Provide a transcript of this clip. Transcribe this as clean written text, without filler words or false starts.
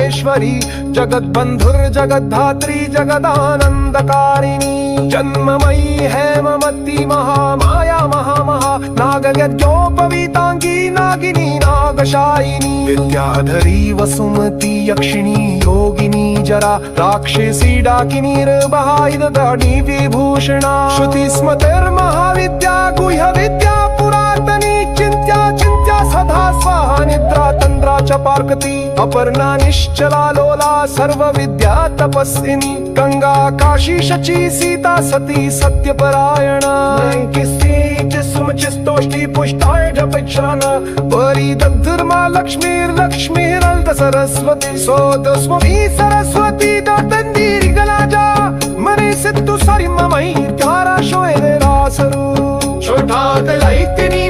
जगदीश्वरी जगद्बंधुर्जगद्धात्री जगदानंदकारिणी जन्ममयी हेमवती महामाया महामहा नागयज्ञोपवीतांगी नागिनी नागशायिनी विद्याधरी वसुमती यक्षिणी योगिनी जरा राक्षसी डाकिनीर्बहायुधनी विभूषणा श्रुतिस्मतिर्महाविद्या गुह्य विद्या पुरातनी चिंत्या चिंत्या सदा स्वाहा निद्रा तंद्रा च पार्कती अपर्णा निश्चला लोला सर्व विद्या तपस्विनी गंगा काशी शची सीता सती सत्यपरायणा सुमचिस्तोष्टी पुष्टाय जपिक्षान परी दग्धर्मा लक्ष्मीर्लक्ष्मीरल्द सरस्वती सोदस्वती सरस्वती दत्तंदीरी गलाजा मरे सिद्धू सारी ममई तारा शोयरे रासरू छोटा दलाइतनी